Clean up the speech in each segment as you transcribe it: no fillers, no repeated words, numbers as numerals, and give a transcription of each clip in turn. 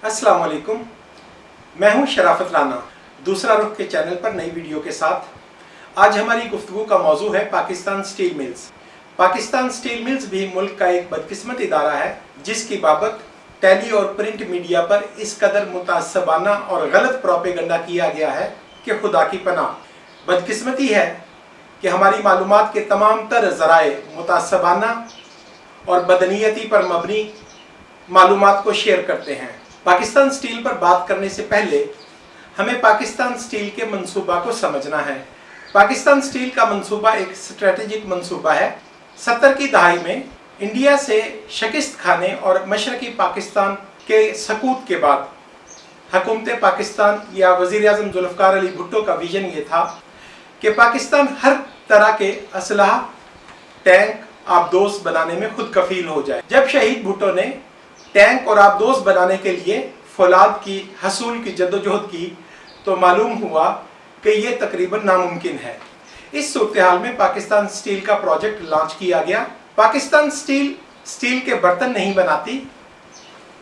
अस्सलाम वालेकुम, मैं हूं शराफत राना। दूसरा रुख के चैनल पर नई वीडियो के साथ आज हमारी गुफ्तगू का मौजू है Pakistan steel mills. Pakistan steel mills भी मुल्क का एक बदकिस्मत इदारा है जिसकी बाबत टेली और प्रिंट मीडिया पर इस कदर मुतासबाना और गलत प्रोपेगंडा किया गया है कि खुदा की पनाह। बदकिस्मती है कि हमारी मालूमात के तमाम तर ज़राए मुतासबाना और बदनीयती पर मबनी मालूमात को शेयर करते हैं। पाकिस्तान स्टील पर बात करने से पहले हमें पाकिस्तान स्टील के मंसूबा को समझना है। पाकिस्तान स्टील का मंसूबा एक स्ट्रेटेजिक मंसूबा है। 70 की दहाई में इंडिया से शिकस्त खाने और मशरकी पाकिस्तान के सकूत के बाद हुकूमत पाकिस्तान या वज़ीर आज़म जुल्फ़िकार अली भुट्टो का विजन ये था कि पाकिस्तान हर तरह के असलहा, टैंक, आबदोज बनाने में खुद कफील हो जाए। जब शहीद भुट्टो ने टैंक और आबदोज बनाने के लिए फौलाद की हसूल की जद्दोजहद की तो मालूम हुआ कि ये तकरीबन नामुमकिन है। इस सूरत हाल में पाकिस्तान स्टील का प्रोजेक्ट लॉन्च किया गया। पाकिस्तान स्टील के बर्तन नहीं बनाती,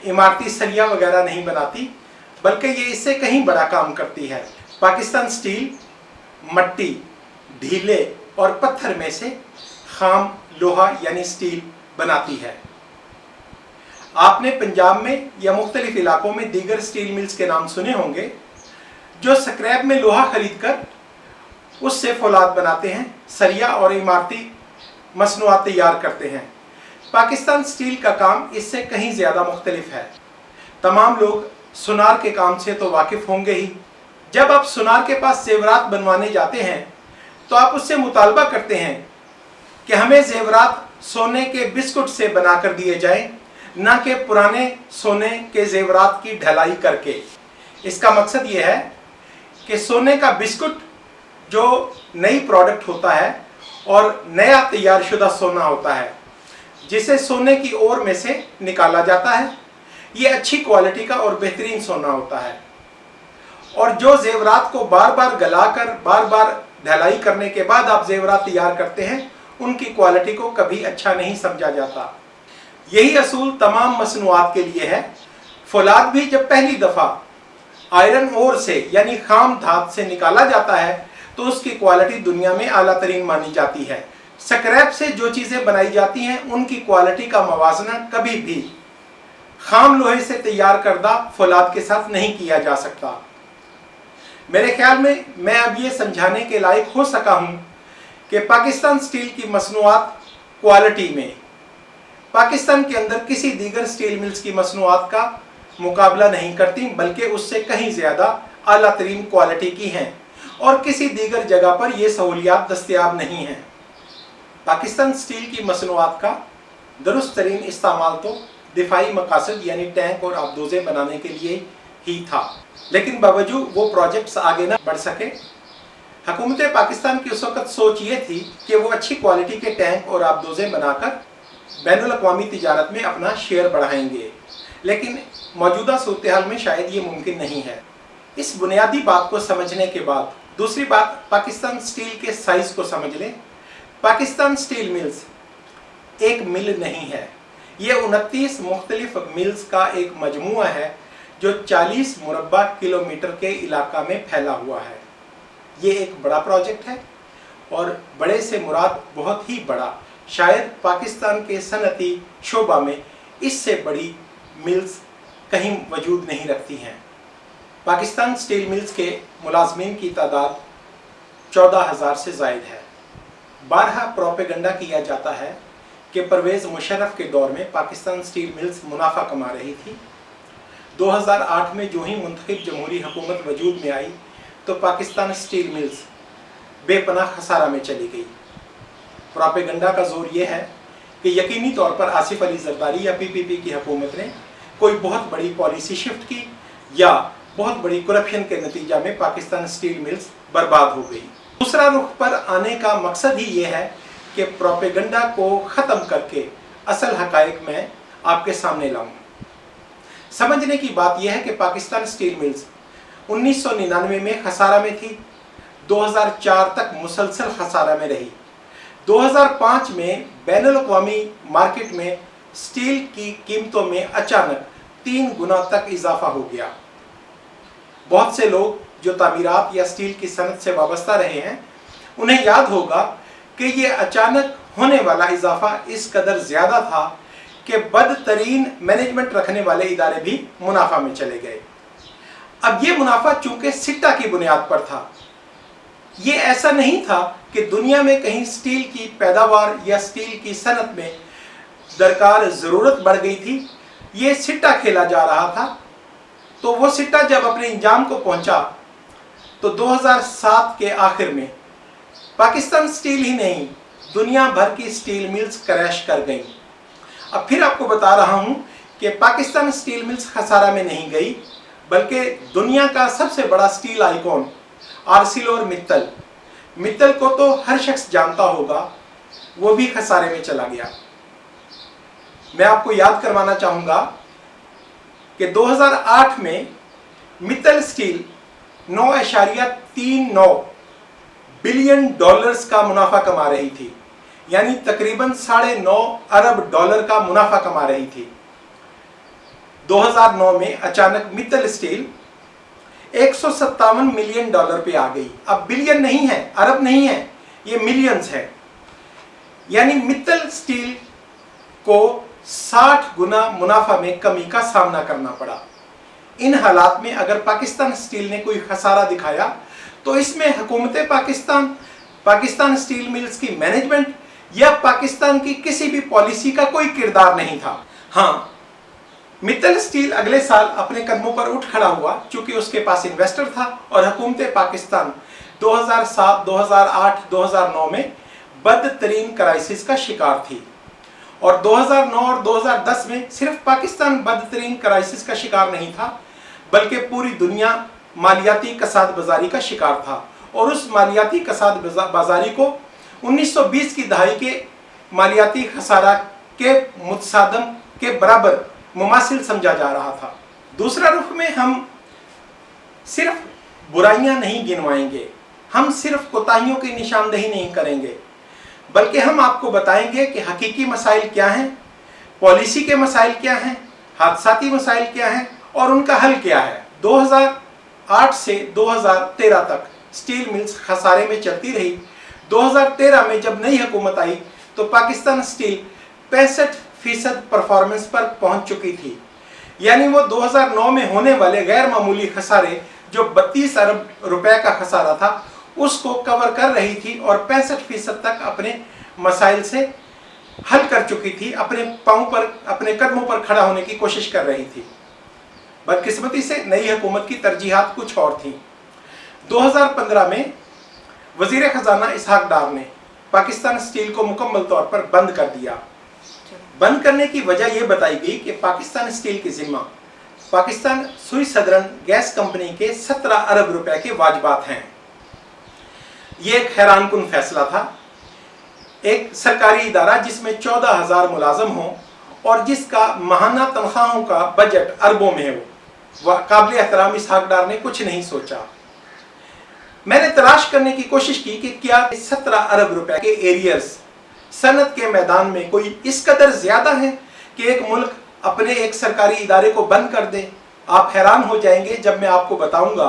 इमारती सरिया वगैरह नहीं बनाती, बल्कि ये इससे कहीं बड़ा काम करती है। पाकिस्तान स्टील मट्टी, ढीले और पत्थर में से खाम लोहा यानी स्टील बनाती है। आपने पंजाब में या मुख्तलिफ इलाकों में दीगर स्टील मिल्स के नाम सुने होंगे जो स्क्रैप में लोहा खरीद कर उससे फौलाद बनाते हैं, सरिया और इमारती मसनूआत तैयार करते हैं। पाकिस्तान स्टील का काम इससे कहीं ज़्यादा मुख्तलिफ है। तमाम लोग सुनार के काम से तो वाकिफ़ होंगे ही। जब आप सुनार के पास ज़ेवरात बनवाने जाते हैं तो आप उससे मुतालबा करते हैं कि हमें ज़ेवरात सोने के बिस्कुट से बना कर दिए जाएँ, न कि पुराने सोने के ज़ेवरात की ढलाई करके। इसका मकसद ये है कि सोने का बिस्कुट जो नई प्रोडक्ट होता है और नया तैयार शुदा सोना होता है जिसे सोने की ओर में से निकाला जाता है, ये अच्छी क्वालिटी का और बेहतरीन सोना होता है। और जो ज़ेवरात को बार बार गलाकर बार बार ढलाई करने के बाद आप ज़ेवरात तैयार करते हैं, उनकी क्वालिटी को कभी अच्छा नहीं समझा जाता। यही असूल तमाम मसनूआत के लिए है। फौलाद भी जब पहली दफ़ा आयरन ओर से यानी खाम धात से निकाला जाता है तो उसकी क्वालिटी दुनिया में आला तरीन मानी जाती है। स्क्रैप से जो चीज़ें बनाई जाती हैं उनकी क्वालिटी का मवाजना कभी भी खाम लोहे से तैयार करदा फौलाद के साथ नहीं किया जा सकता। मेरे ख्याल में मैं अब ये समझाने के लायक हो सका हूँ कि पाकिस्तान स्टील की मसनूआत क्वालिटी में पाकिस्तान के अंदर किसी दीगर स्टील मिल्स की मसनूआत का मुकाबला नहीं करती, बल्कि उससे कहीं ज़्यादा आला तरीन क्वालिटी की हैं और किसी दीगर जगह पर ये सहूलियात दस्तयाब नहीं हैं। पाकिस्तान स्टील की मसनूआत का दुरुस्त तरीन इस्तेमाल तो दिफाई मकासद यानी टैंक और आबदोज़ें बनाने के लिए ही था, लेकिन बावजूद वो प्रोजेक्ट्स आगे ना बढ़ सके। हुकूमत पाकिस्तान की उस वक़्त सोच ये थी कि वो अच्छी क्वालिटी के टैंक और आबदोज़ें बनाकर बैनुल अक़वामी तिजारत में अपना शेयर बढ़ाएंगे, लेकिन मौजूदा सूरत हाल में शायद ये मुमकिन नहीं है। इस बुनियादी बात को समझने के बाद दूसरी बात पाकिस्तान स्टील के साइज़ को समझ लें। पाकिस्तान स्टील मिल्स एक मिल नहीं है, ये 29 मुख्तलिफ मिल्स का एक मजमूआ है जो 40 मुरब्बा किलोमीटर के इलाका में फैला हुआ है। ये एक बड़ा प्रोजेक्ट है और बड़े से मुराद बहुत ही बड़ा। शायद पाकिस्तान के सनती शोबा में इससे बड़ी मिल्स कहीं वजूद नहीं रखती हैं। पाकिस्तान स्टील मिल्स के मुलाजमीन की तादाद 14,000 से ज़ायद है। बारहा प्रोपेगंडा किया जाता है कि परवेज़ मुशर्रफ के दौर में पाकिस्तान स्टील मिल्स मुनाफा कमा रही थी। 2008 में जो ही मुंतखब जमहूरी हुकूमत वजूद में आई तो पाकिस्तान स्टील मिल्स बेपनाह खसारा में चली गई। प्रोपेगंडा का जोर यह है कि यकीनी तौर पर आसिफ अली जरदारी या पीपीपी की हुकूमत ने कोई बहुत बड़ी पॉलिसी शिफ्ट की या बहुत बड़ी करप्शन के नतीजा में पाकिस्तान स्टील मिल्स बर्बाद हो गई। दूसरा रुख पर आने का मकसद ही ये है कि प्रोपेगंडा को ख़त्म करके असल हकायक मैं आपके सामने लाऊं। समझने की बात यह है कि पाकिस्तान स्टील मिल्स 1999 में खसारा में थी, 2004 तक मुसलसल खसारा में रही। 2005 में बैनुल अक़वामी मार्केट में स्टील की कीमतों में अचानक 3 गुना तक इजाफा हो गया। बहुत से लोग जो तामीरात या स्टील की सनत से वाबस्ता रहे हैं उन्हें याद होगा कि ये अचानक होने वाला इजाफा इस कदर ज़्यादा था कि बदतरीन मैनेजमेंट रखने वाले इदारे भी मुनाफा में चले गए। अब ये मुनाफा चूंकि सिट्टा की बुनियाद पर था, ये ऐसा नहीं था कि दुनिया में कहीं स्टील की पैदावार या स्टील की सनत में दरकार ज़रूरत बढ़ गई थी, ये सिट्टा खेला जा रहा था। तो वो सिट्टा जब अपने इंजाम को पहुंचा तो 2007 के आखिर में पाकिस्तान स्टील ही नहीं, दुनिया भर की स्टील मिल्स क्रैश कर गईं। अब फिर आपको बता रहा हूं कि पाकिस्तान स्टील मिल्स खसारा में नहीं गई, बल्कि दुनिया का सबसे बड़ा स्टील आइकॉन आर्सिलोर मित्तल को तो हर शख्स जानता होगा, वो भी खसारे में चला गया। मैं आपको याद करवाना चाहूंगा कि 2008 में मित्तल स्टील 9.39 बिलियन डॉलर्स का मुनाफा कमा रही थी, यानी तकरीबन $9.5 अरब का मुनाफा कमा रही थी। 2009 में अचानक मित्तल स्टील $157 मिलियन पे आ गई। अब बिलियन नहीं है, अरब नहीं है, ये मिलियंस है। यानी मित्तल स्टील को 60 गुना मुनाफा में कमी का सामना करना पड़ा। इन हालात में अगर पाकिस्तान स्टील ने कोई खसारा दिखाया तो इसमें हुकूमत पाकिस्तान स्टील मिल्स की मैनेजमेंट या पाकिस्तान की किसी भी पॉलिसी का कोई किरदार नहीं था। हाँ, मित्तल स्टील अगले साल अपने कदमों पर उठ खड़ा हुआ, चूंकि उसके पास इन्वेस्टर था और हुकूमत पाकिस्तान 2007, 2008, 2009 में बदतरीन क्राइसिस का शिकार थी। और 2009 और 2010 में सिर्फ पाकिस्तान बदतरीन क्राइसिस का शिकार नहीं था, बल्कि पूरी दुनिया मालियाती कसाद बाजारी का शिकार था। और उस मालियाती कसाद बाजारी को 1920 की दहाई के मालियाती खसारा के मुतसादम के बराबर मुमासिल समझा जा रहा था। दूसरा रुख में हम सिर्फ बुराइयां नहीं गिनवाएंगे, हम सिर्फ कोताहियों की निशानदेही नहीं करेंगे, बल्कि हम आपको बताएंगे कि हकीकी मसाइल क्या हैं, पॉलिसी के मसाइल क्या हैं, हादसाती मसाइल क्या हैं और उनका हल क्या है। 2008 से 2013 तक स्टील मिल्स खसारे में चलती रही। 2013 में जब नई हुकूमत आई तो पाकिस्तान स्टील 65% परफॉर्मेंस पर पहुंच चुकी थी। यानी वो 2009 में होने वाले गैर मामूली खसारे, जो 32 अरब रुपए का खसारा था, उसको कवर कर रही थी और 65% तक अपने मसाइल से हल कर चुकी थी, अपने पांव पर, अपने कदमों पर खड़ा होने की कोशिश कर रही थी। बदकिस्मती से नई हुकूमत की तरजीहात कुछ और थी। 2015 में वजीर खजाना इसहाक डार ने पाकिस्तान स्टील को मुकम्मल तौर पर बंद कर दिया। बंद करने की वजह यह बताई गई कि पाकिस्तान स्टील की जिम्मा पाकिस्तान सुई सदरन गैस कंपनी के 17 अरब रुपए के वाजबात हैं। यह एक हैरानकुन फैसला था। एक सरकारी इदारा जिसमें 14,000 मुलाजम हों और जिसका माहाना तनख्वाहों का बजट अरबों में हो, काबिल एहतराम इसहाक डार ने कुछ नहीं सोचा। मैंने तलाश करने की कोशिश की कि क्या 17 अरब रुपए के एरियर्स सनत के मैदान में कोई इस कदर ज्यादा है कि एक मुल्क अपने एक सरकारी इदारे को बंद कर दे। आप हैरान हो जाएंगे जब मैं आपको बताऊंगा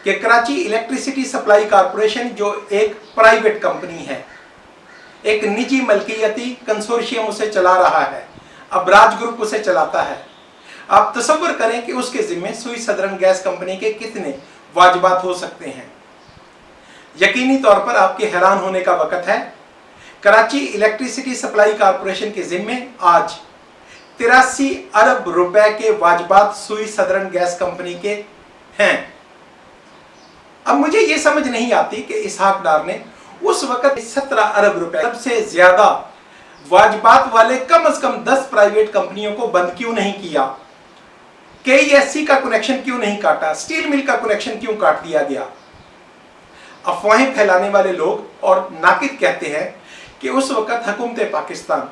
कि कराची इलेक्ट्रिसिटी सप्लाई कॉरपोरेशन, जो एक प्राइवेट कंपनी है, एक निजी मलकियती कंसोर्शियम उसे चला रहा है, अबराज ग्रुप उसे चलाता है। आप तसव्वुर करें कि उसके जिम्मे सुई सदरन गैस कंपनी के कितने वाजबात हो सकते हैं। यकीनी तौर पर आपके हैरान होने का वक्त है। कराची इलेक्ट्रिसिटी सप्लाई कॉरपोरेशन के जिम्मे आज 83 अरब रुपए के वाजबात सुई सदरन गैस कंपनी के हैं। अब मुझे यह समझ नहीं आती कि इसहाक डार ने उस वक्त 17 अरब रुपए, सबसे ज्यादा वाजबात वाले कम से कम 10 प्राइवेट कंपनियों को बंद क्यों नहीं किया? KESC का कनेक्शन क्यों नहीं काटा? स्टील मिल का कनेक्शन क्यों काट दिया गया? अफवाहें फैलाने वाले लोग और नाकिद कहते हैं कि उस वक्त हुकूमत Pakistan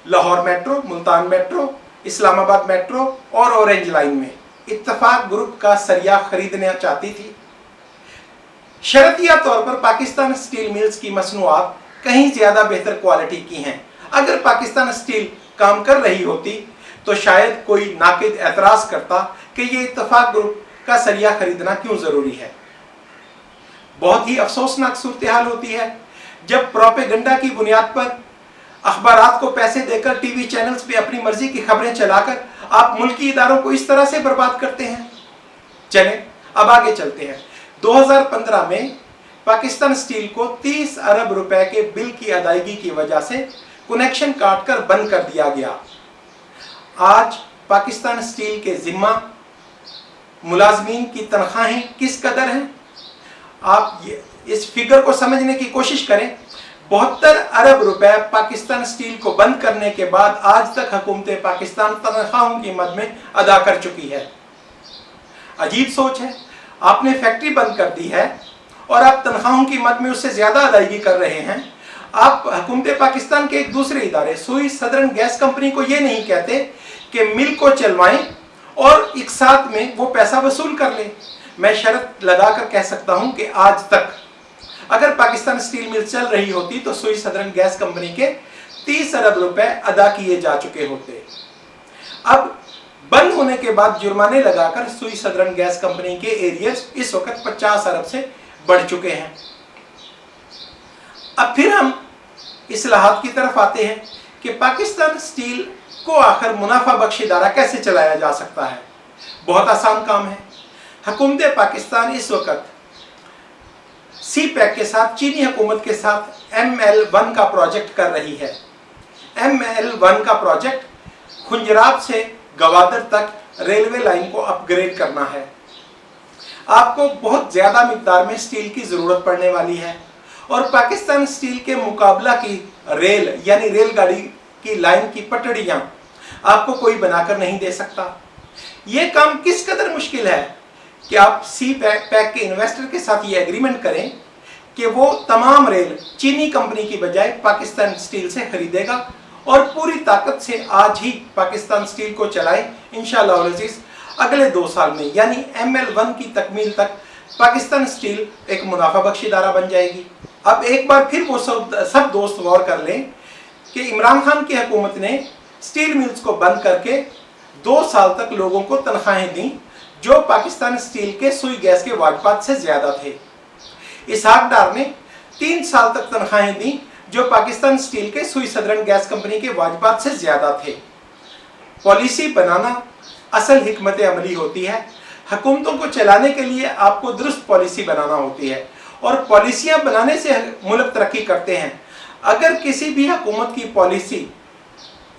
Lahore metro, Multan metro, Islamabad metro और ऑरेंज लाइन में इत्तफाक ग्रुप का सरिया खरीदना चाहती थी। शर्तिया तौर पर पाकिस्तान स्टील मिल्स की मसनूआत कहीं ज्यादा बेहतर क्वालिटी की हैं। अगर पाकिस्तान स्टील काम कर रही होती तो शायद कोई नाकिद एतराज करता कि ये इत्तफाक ग्रुप का सरिया खरीदना क्यों जरूरी है। बहुत ही अफसोसनाक सूरत हाल होती है जब प्रोपेगेंडा की बुनियाद पर अखबारात को पैसे देकर टीवी चैनल्स पे अपनी मर्जी की खबरें चलाकर आप मुल्की इदारों को इस तरह से बर्बाद करते हैं। चलें अब आगे चलते हैं। 2015 में पाकिस्तान स्टील को 30 अरब रुपए के बिल की अदायगी की वजह से कनेक्शन काटकर बंद कर दिया गया। आज पाकिस्तान स्टील के जिम्मा मुलाजमीन की तनख्वाहें किस कदर हैं, आप इस फिगर को समझने की कोशिश करें। 72 अरब रुपए पाकिस्तान स्टील को बंद करने के बाद आज तक हुकूमत पाकिस्तान तनख्वाहों की मद में अदा कर चुकी है। अजीब सोच है, आपने फैक्ट्री बंद कर दी है और आप तनख्वाहों की मद में उससे ज्यादा अदायगी कर रहे हैं। आप हुकूमत पाकिस्तान के एक दूसरे इदारे सुई सदर्न गैस कंपनी को ये नहीं कहते कि मिल को चलवाएं और एक साथ में वो पैसा वसूल कर लें। मैं शर्त लगाकर कह सकता हूं कि आज तक अगर पाकिस्तान स्टील मिल चल रही होती तो सुई सदर्न गैस कंपनी के 30 अरब रुपए अदा किए जा चुके होते। अब बंद होने के बाद जुर्माने लगाकर सुई सदर्न गैस कंपनी के एरियर्स इस वक्त 50 अरब से बढ़ चुके हैं। अब फिर हम इस्लाहात की तरफ आते हैं कि पाकिस्तान स्टील को आखिर मुनाफा बख्श इदारा कैसे चलाया जा सकता है। बहुत आसान काम है। हुकूमत पाकिस्तान इस वक्त सी पैक के साथ चीनी हुकूमत के साथ ML1 का प्रोजेक्ट कर रही है। ML1 का प्रोजेक्ट खुंजराब से गवादर तक रेलवे लाइन को अपग्रेड करना है। आपको बहुत ज्यादा मिकदार में स्टील की जरूरत पड़ने वाली है और पाकिस्तान स्टील के मुकाबला की रेल यानी रेलगाड़ी की लाइन की पटड़ियां आपको कोई बनाकर नहीं दे सकता। यह काम किस कदर मुश्किल है कि आप सी पैक के इन्वेस्टर के साथ ये एग्रीमेंट करें कि वो तमाम रेल चीनी कंपनी की बजाय पाकिस्तान स्टील से खरीदेगा और पूरी ताकत से आज ही पाकिस्तान स्टील को चलाए। इंशाअल्लाह अज़ीज़ अगले 2 साल में यानी ML1 की तकमील तक पाकिस्तान स्टील एक मुनाफा बख्श इदारा बन जाएगी। अब एक बार फिर वो सब दोस्त गौर कर लें कि इमरान खान की हुकूमत ने स्टील मिल्स को बंद करके 2 साल तक लोगों को तनख्वाहें दी जो पाकिस्तान स्टील के सुई गैस के वाजपात से ज्यादा थे। इसहाक डार ने 3 साल तक तनख्वाहें दी जो पाकिस्तान स्टील के सुई सदर्न गैस कंपनी के वाजपात से ज्यादा थे। पॉलिसी बनाना असल हिकमत अमली होती है। हुकूमतों को चलाने के लिए आपको दुरुस्त पॉलिसी बनाना होती है और पॉलिसियां बनाने से मुल्क तरक्की करते हैं। अगर किसी भी हुकूमत की पॉलिसी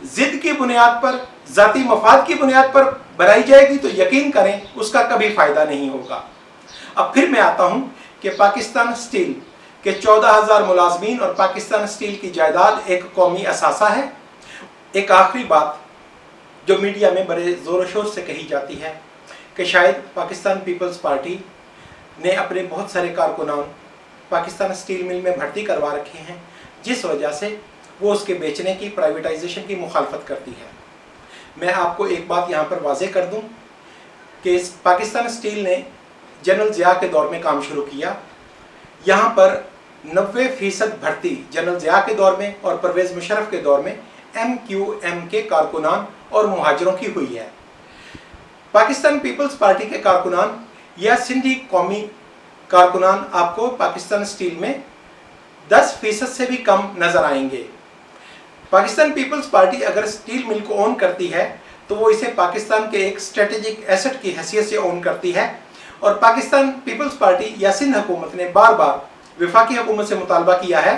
जिद की बुनियाद पर, जाती मफाद की बुनियाद पर बनाई जाएगी तो यकीन करें उसका कभी फायदा नहीं होगा। अब फिर मैं आता हूं कि पाकिस्तान स्टील के 14,000 मुलाजमीन और पाकिस्तान स्टील की जायदाद एक कौमी असासा है। एक आखिरी बात जो मीडिया में बड़े ज़ोर शोर से कही जाती है कि शायद पाकिस्तान पीपल्स पार्टी ने अपने बहुत सारे कारकुनान पाकिस्तान स्टील मिल में भर्ती करवा रखे हैं जिस वजह से वो उसके बेचने की, प्राइवेटाइजेशन की मुखालफत करती है। मैं आपको एक बात यहाँ पर वाज़ेह कर दूँ कि पाकिस्तान स्टील ने जनरल ज़िया के दौर में काम शुरू किया। यहाँ पर 90% भर्ती जनरल ज़िया के दौर में और परवेज़ मुशर्रफ के दौर में MQM के कारकुनान और मुहाजिरों की हुई है। पाकिस्तान पीपल्स पार्टी के कारकुनान या सिंधी कौमी कारकुनान आपको पाकिस्तान स्टील में 10% से भी कम नज़र आएंगे। पाकिस्तान पीपल्स पार्टी अगर स्टील मिल को ओन करती है तो वो इसे पाकिस्तान के एक स्ट्रेटेजिक एसेट की हैसियत से ओन करती है और पाकिस्तान पीपल्स पार्टी या सिंध हुकूमत ने बार बार वफाकी हुकूमत से मुतालबा किया है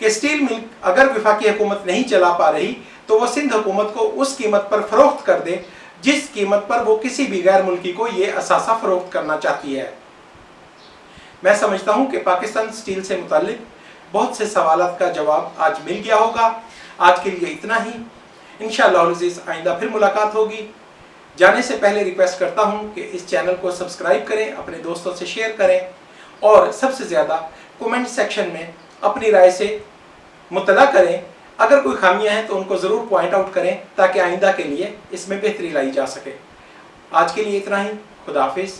कि स्टील मिल अगर वफाकी हुकूमत नहीं चला पा रही तो वो सिंध हुकूमत को उस कीमत पर फरोख्त कर दे जिस कीमत पर वो किसी भी गैर मुल्की को ये असासा फरोख्त करना चाहती है। मैं समझता हूँ कि पाकिस्तान स्टील से मुताल्लिक बहुत से सवालात का जवाब आज मिल गया होगा। आज के लिए इतना ही। इंशाअल्लाह अज़ीज़ आइंदा फिर मुलाकात होगी। जाने से पहले रिक्वेस्ट करता हूँ कि इस चैनल को सब्सक्राइब करें, अपने दोस्तों से शेयर करें और सबसे ज़्यादा कमेंट सेक्शन में अपनी राय से मुतला करें। अगर कोई खामियां हैं तो उनको ज़रूर पॉइंट आउट करें ताकि आइंदा के लिए इसमें बेहतरी लाई जा सके। आज के लिए इतना ही। खुदा हाफिज़।